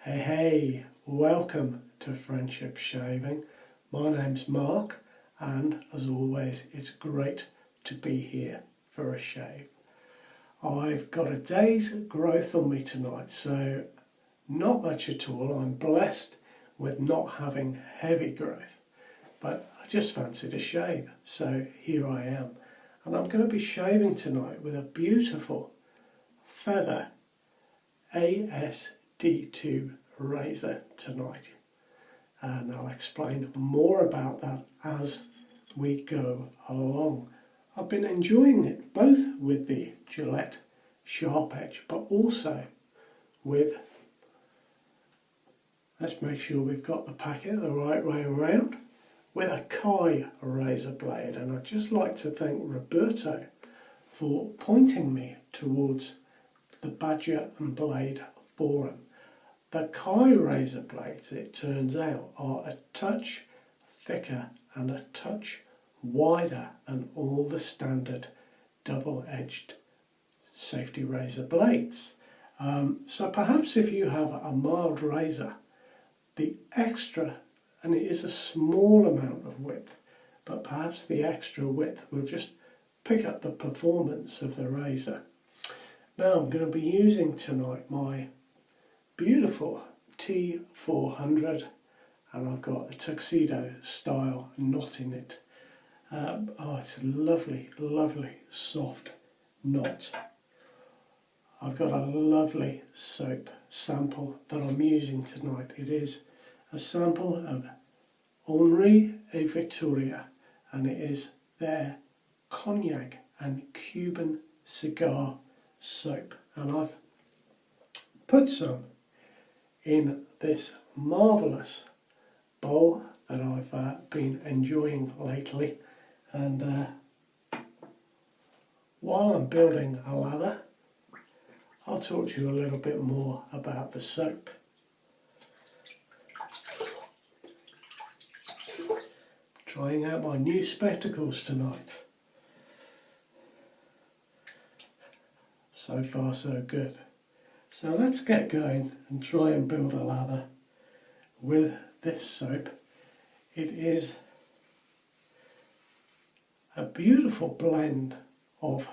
Hey, welcome to Friendship Shaving. My name's Mark, and as always, it's great to be here for a shave. I've got a day's growth on me tonight, so not much at all. I'm blessed with not having heavy growth, but I just fancied a shave, so here I am. And I'm going to be shaving tonight with a beautiful Feather AS-D2 razor tonight, and I'll explain more about that as we go along. I've been enjoying it both with the Gillette sharp edge, but also with, let's make sure we've got the packet the right way around, with a Kai razor blade. And I'd just like to thank Roberto for pointing me towards the Badger and Blade forum. The Kai razor blades, it turns out, are a touch thicker and a touch wider than all the standard double-edged safety razor blades. So perhaps if you have a mild razor, the extra, and it is a small amount of width, but perhaps the extra width will just pick up the performance of the razor. Now I'm going to be using tonight my beautiful T400, and I've got a tuxedo style knot in it. It's a lovely, lovely soft knot. I've got a lovely soap sample that I'm using tonight. It is a sample of Henri et Victoria, and it is their Cognac and Cuban cigar soap, and I've put some in this marvellous bowl that I've been enjoying lately. And while I'm building a lather, I'll talk to you a little bit more about the soap. Trying out my new spectacles tonight. So far so good. So let's get going and try and build a lather with this soap. It is a beautiful blend of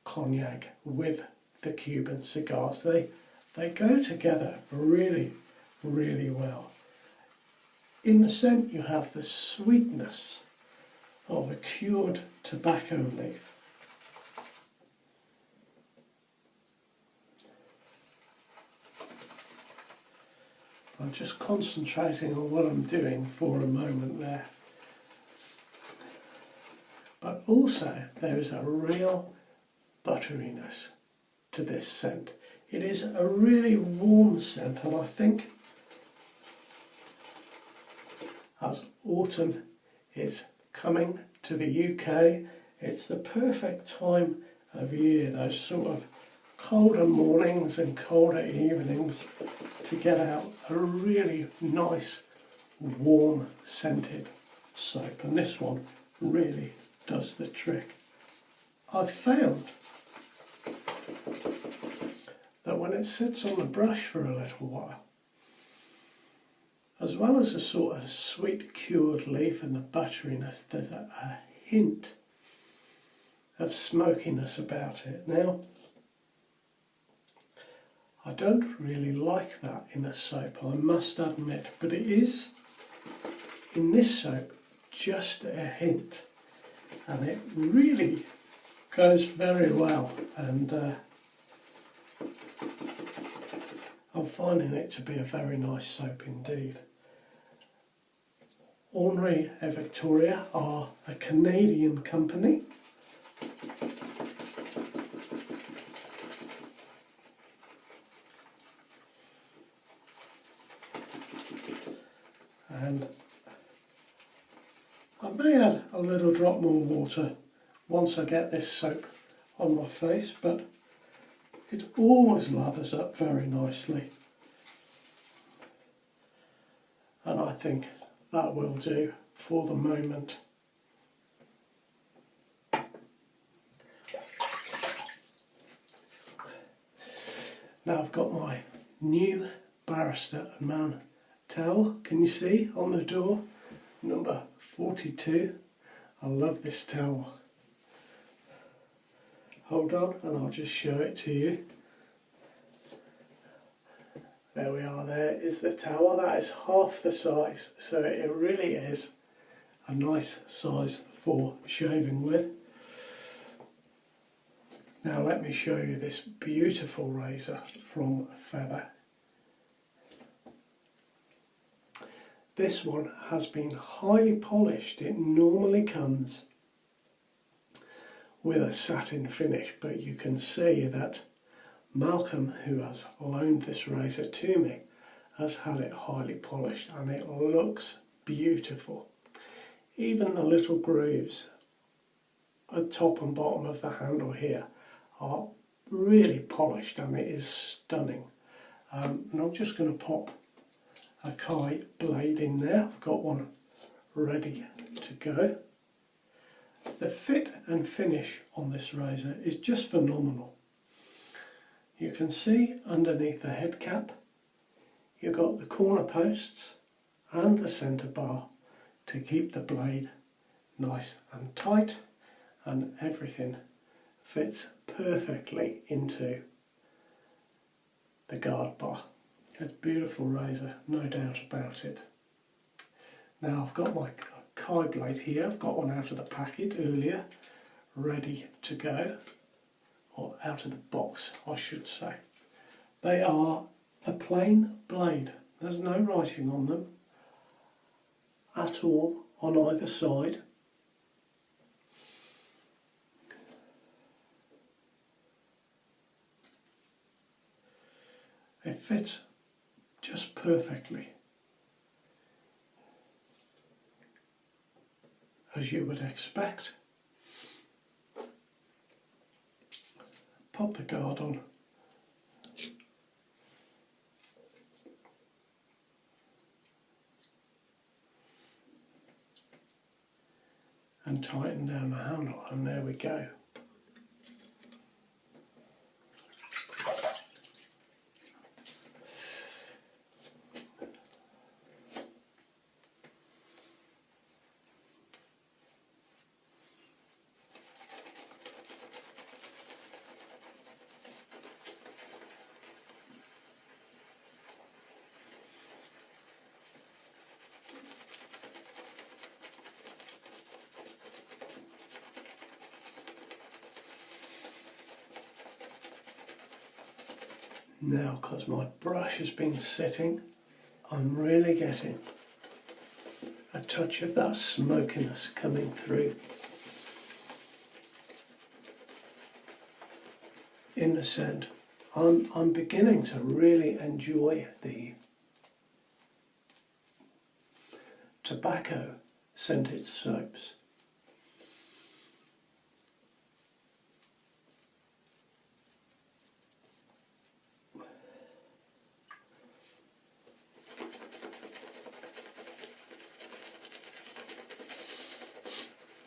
cognac with the Cuban cigars. They go together really, really well. In the scent you have the sweetness of a cured tobacco leaf. I'm just concentrating on what I'm doing for a moment there. But also there is a real butteriness to this scent. It is a really warm scent, and I think as autumn is coming to the UK, it's the perfect time of year, those sort of colder mornings and colder evenings, to get out a really nice warm scented soap, and this one really does the trick. I've found that when it sits on the brush for a little while, as well as a sort of sweet cured leaf and the butteriness, there's a hint of smokiness about it. Now, I don't really like that in a soap, I must admit, but it is, in this soap, just a hint, and it really goes very well, and I'm finding it to be a very nice soap indeed. Henri et Victoria are a Canadian company. And I may add a little drop more water once I get this soap on my face, but it always lathers up very nicely, and I think that will do for the moment. Now I've got my new barrister and man towel. Can you see on the door? Number 42. I love this towel. Hold on and I'll just show it to you. There we are, there is the towel. That is half the size, so it really is a nice size for shaving with. Now let me show you this beautiful razor from Feather. This one has been highly polished. It normally comes with a satin finish, but you can see that Malcolm, who has loaned this razor to me, has had it highly polished and it looks beautiful. Even the little grooves at top and bottom of the handle here are really polished and it is stunning. And I'm just going to pop a Kai blade in there. I've got one ready to go. The fit and finish on this razor is just phenomenal. You can see underneath the head cap you've got the corner posts and the centre bar to keep the blade nice and tight, and everything fits perfectly into the guard bar. It's a beautiful razor, no doubt about it. Now I've got my Kai blade here. I've got one out of the packet earlier, ready to go, or out of the box I should say. They are a plain blade. There's no writing on them at all on either side. It fits just perfectly, as you would expect. Pop the guard on. And tighten down the handle, and there we go. Now, because my brush has been sitting, I'm really getting a touch of that smokiness coming through in the scent. I'm beginning to really enjoy the tobacco scented soaps.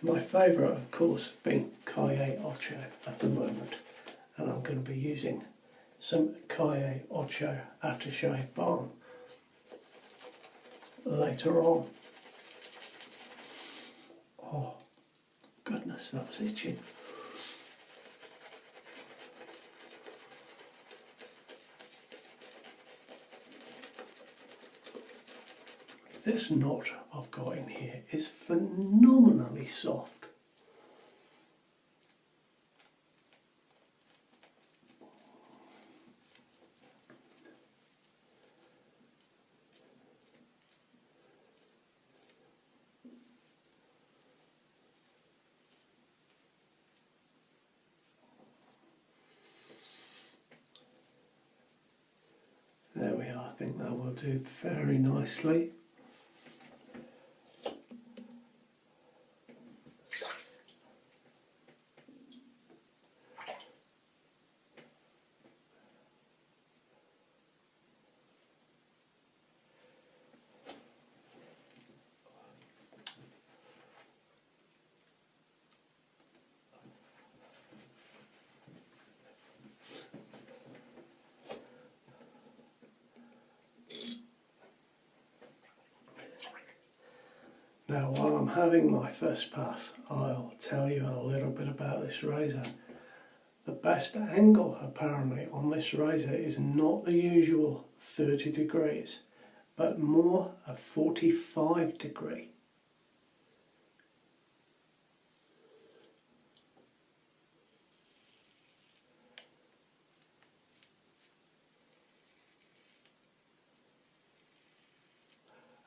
My favourite, of course, being Calle Ocho at the moment, and I'm going to be using some Calle Ocho aftershave balm later on. Oh, goodness, that was itching. This knot I've got in here is phenomenally soft. There we are, I think that will do very nicely. Now while I'm having my first pass, I'll tell you a little bit about this razor. The best angle apparently on this razor is not the usual 30 degrees, but more a 45 degree.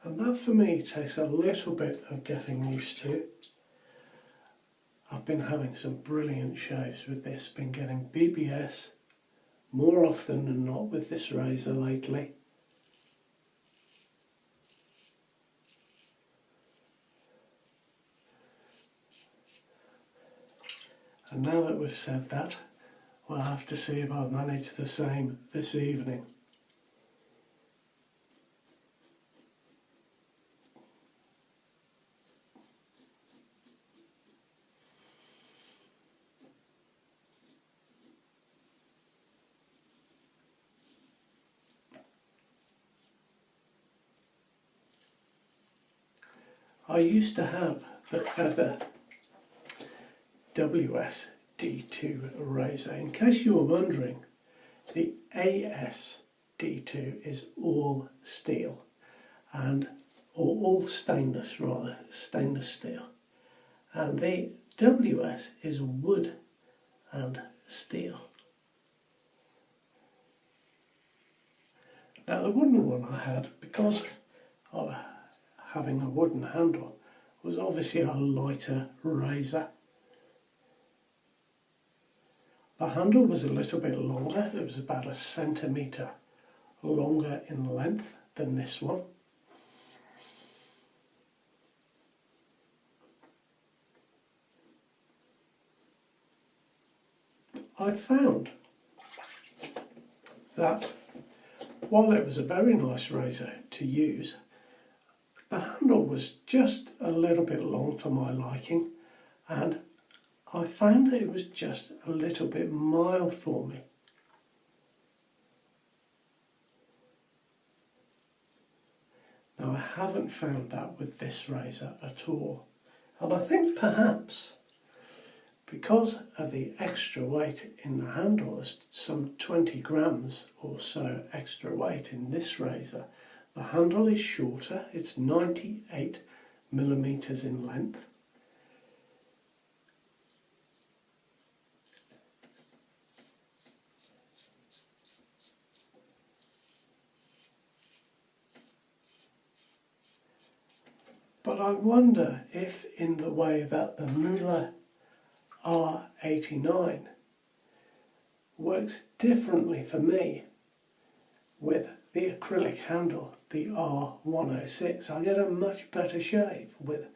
And that for me takes a little bit of getting used to. I've been having some brilliant shaves with this, been getting BBS more often than not with this razor lately. And now that we've said that, we'll have to see if I manage the same this evening. I used to have the Feather AS-D2 razor. In case you were wondering, the AS-D2 is all steel, or all stainless rather, stainless steel. And the WS is wood and steel. Now the wooden one I had, because of having a wooden handle, was obviously a lighter razor. The handle was a little bit longer, it was about 1 centimetre longer in length than this one. I found that while it was a very nice razor to use, the handle was just a little bit long for my liking, and I found that it was just a little bit mild for me. Now I haven't found that with this razor at all, and I think perhaps because of the extra weight in the handle, some 20 grams or so extra weight in this razor, the handle is shorter, it's 98 millimeters in length. But I wonder if in the way that the Muller R89 works differently for me with the acrylic handle, the R106. I get a much better shave with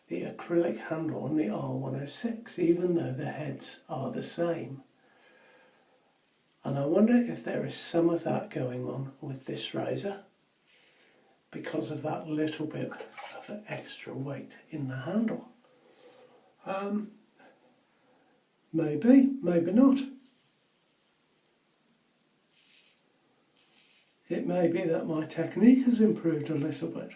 the acrylic handle on the R106, even though the heads are the same. And I wonder if there is some of that going on with this razor because of that little bit of extra weight in the handle. Maybe, maybe not. It may be that my technique has improved a little bit.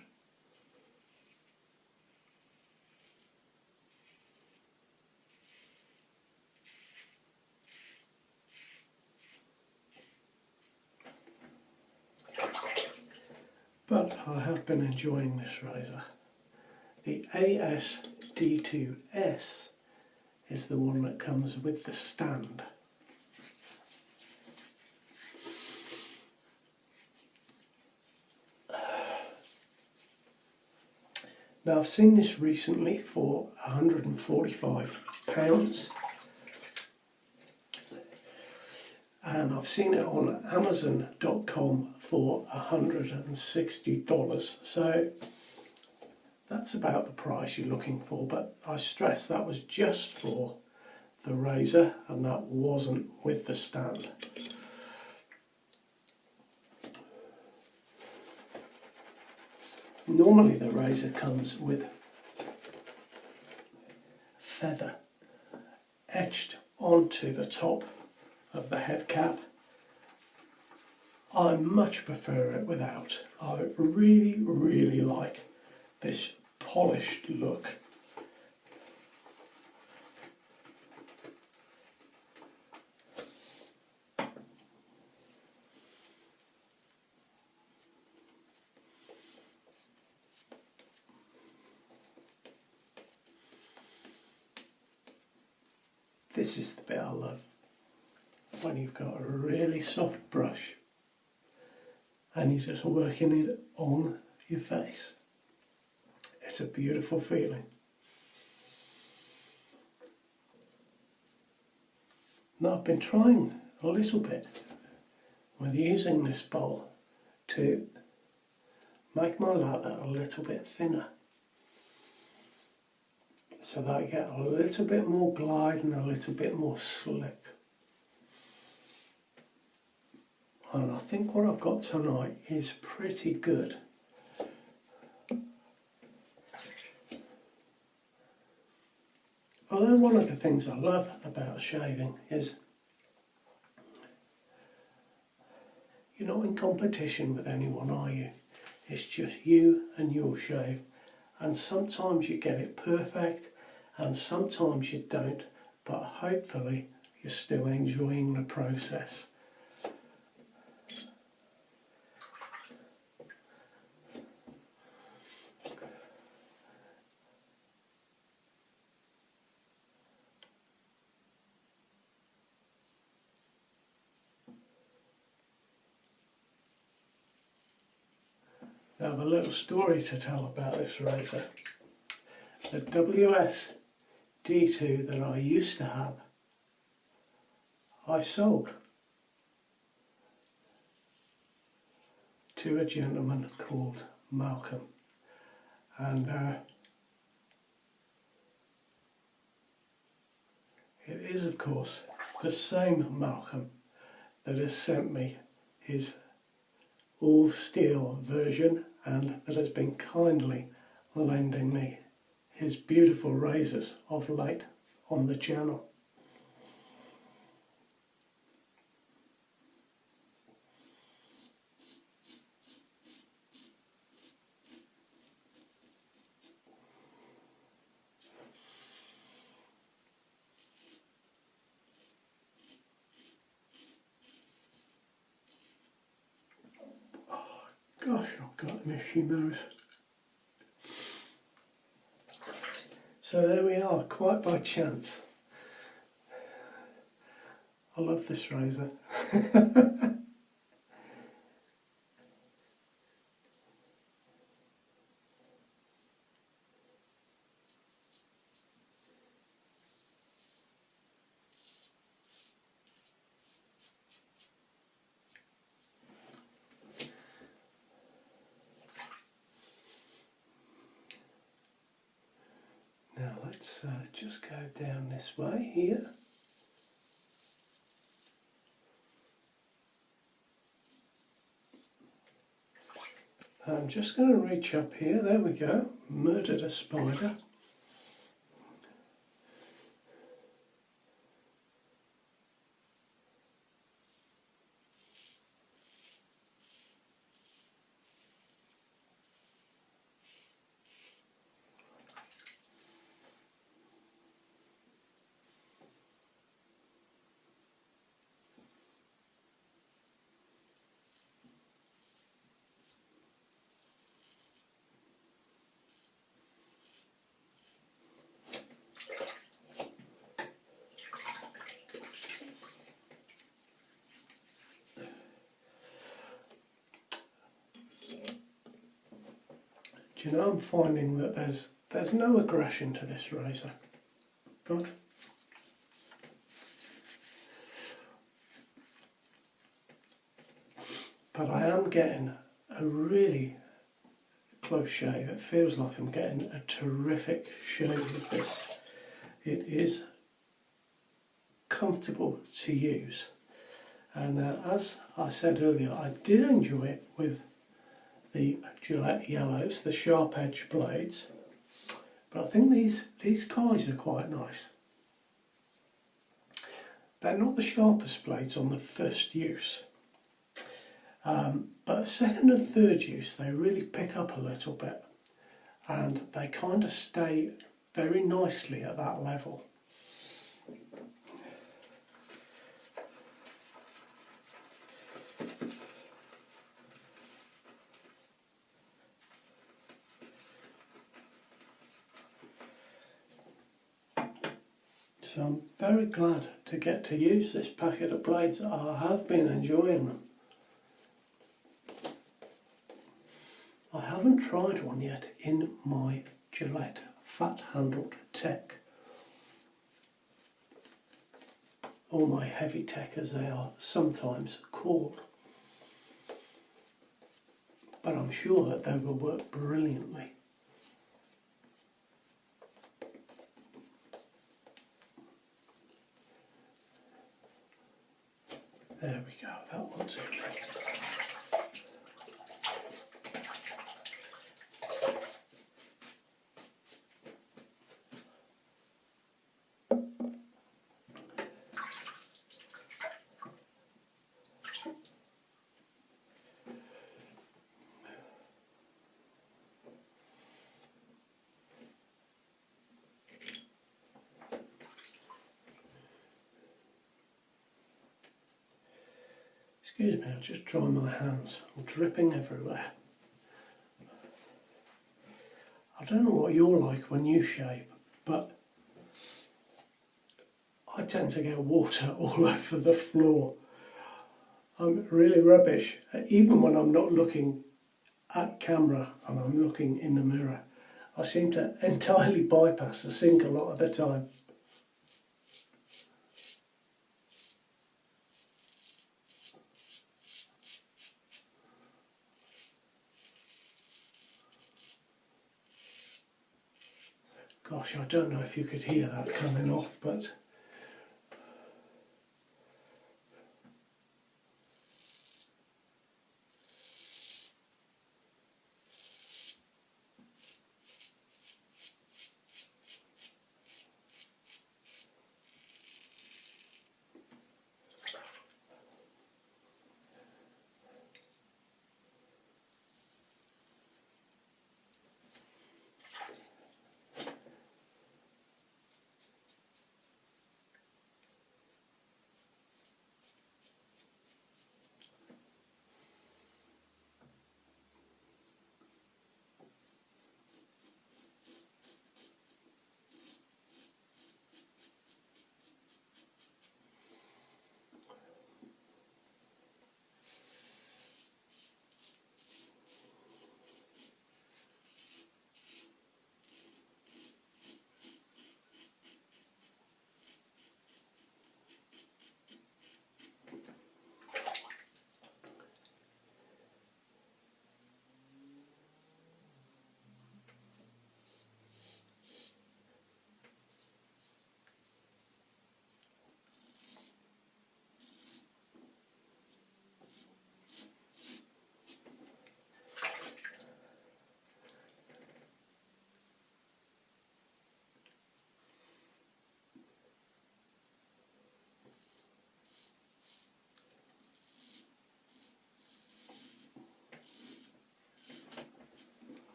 But I have been enjoying this razor. The AS-D2s is the one that comes with the stand. Now I've seen this recently for £145, and I've seen it on Amazon.com for $160, so that's about the price you're looking for, but I stress that was just for the razor and that wasn't with the stand. Normally the razor comes with feather etched onto the top of the head cap. I much prefer it without. I really like this polished look. This is the bit I love, when you've got a really soft brush and you're just working it on your face. It's a beautiful feeling. Now I've been trying a little bit with using this bowl to make my lather a little bit thinner, so that I get a little bit more glide and a little bit more slick. And I think what I've got tonight is pretty good. Although one of the things I love about shaving is you're not in competition with anyone, are you? It's just you and your shave. And sometimes you get it perfect and sometimes you don't, but hopefully you're still enjoying the process. Now the little story to tell about this razor, the AS-D2 that I used to have, I sold to a gentleman called Malcolm, and it is of course the same Malcolm that has sent me his all steel version and that has been kindly lending me his beautiful razors of late on the channel. Gosh, I've got an itchy nose. So there we are, quite by chance. I love this razor. Now let's just go down this way here. I'm just going to reach up here, there we go, murdered a spider. Do you know, I'm finding that there's no aggression to this razor. Good. But I am getting a really close shave. It feels like I'm getting a terrific shave with this. It is comfortable to use. And as I said earlier, I did enjoy it with the Gillette yellows, the sharp edge blades, but I think these guys are quite nice. They're not the sharpest blades on the first use, but second and third use they really pick up a little bit, and they kind of stay very nicely at that level. So I'm very glad to get to use this packet of blades. I have been enjoying them. I haven't tried one yet in my Gillette fat-handled Tech, or my heavy Tech as they are sometimes called, but I'm sure that they will work brilliantly. There we go, that one's in. Excuse me, I'll just dry my hands. I'm dripping everywhere. I don't know what you're like when you shave, but I tend to get water all over the floor. I'm really rubbish, even when I'm not looking at camera and I'm looking in the mirror. I seem to entirely bypass the sink a lot of the time. Gosh, I don't know if you could hear that coming off, but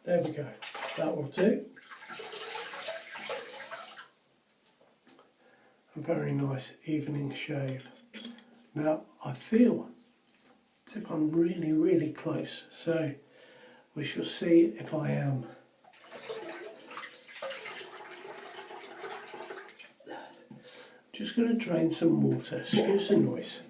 there we go, that will do. A very nice evening shave. Now I feel as if I'm really close, so we shall see if I am. Just going to drain some water, excuse the noise.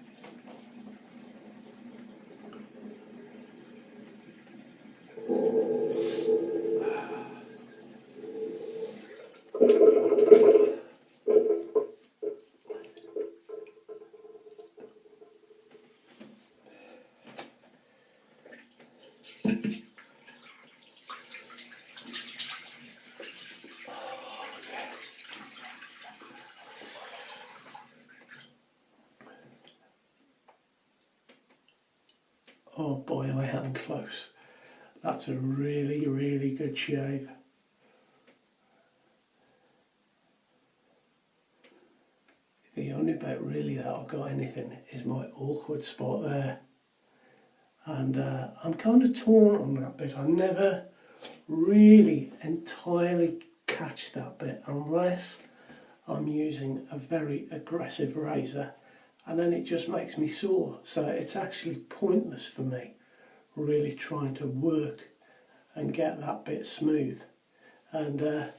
Oh boy, I am close. That's a really good shave. The only bit really that I've got anything is my awkward spot there. And I'm kind of torn on that bit. I never really entirely catch that bit unless I'm using a very aggressive razor, and then it just makes me sore. So it's actually pointless for me really trying to work and get that bit smooth. And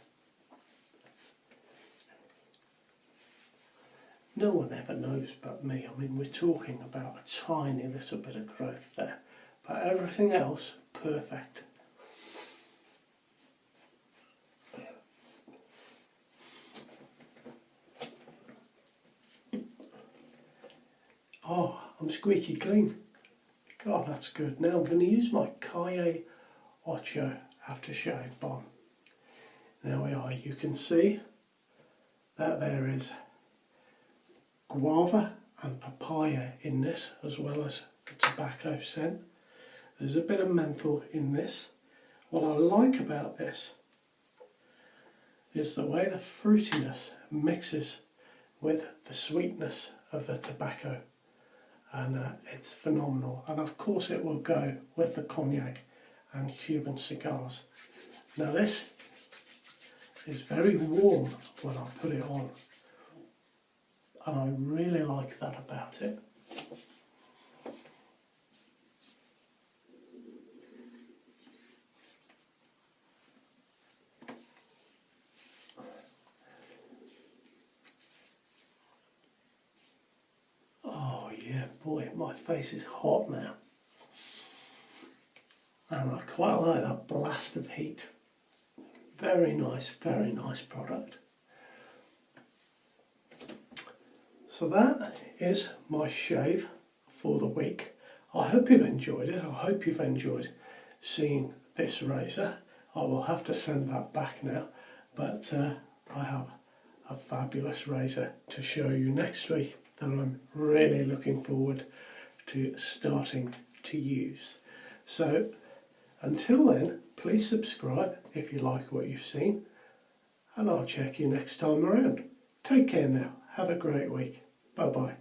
no one ever knows but me. I mean, we're talking about a tiny little bit of growth there, but everything else perfect. Oh, I'm squeaky clean. God, that's good. Now I'm going to use my Calle Ocho aftershave balm. There we are. You can see that there is guava and papaya in this, as well as the tobacco scent. There's a bit of menthol in this. What I like about this is the way the fruitiness mixes with the sweetness of the tobacco. And it's phenomenal, and of course it will go with the Cognac and Cuban cigars. Now this is very warm when I put it on, and I really like that about it. Boy, my face is hot now, and I quite like that blast of heat. Very nice product. So that is my shave for the week. I hope you've enjoyed it. I hope you've enjoyed seeing this razor. I will have to send that back now, but I have a fabulous razor to show you next week that I'm really looking forward to starting to use. So until then, please subscribe if you like what you've seen, and I'll check you next time around. Take care now. Have a great week. Bye bye.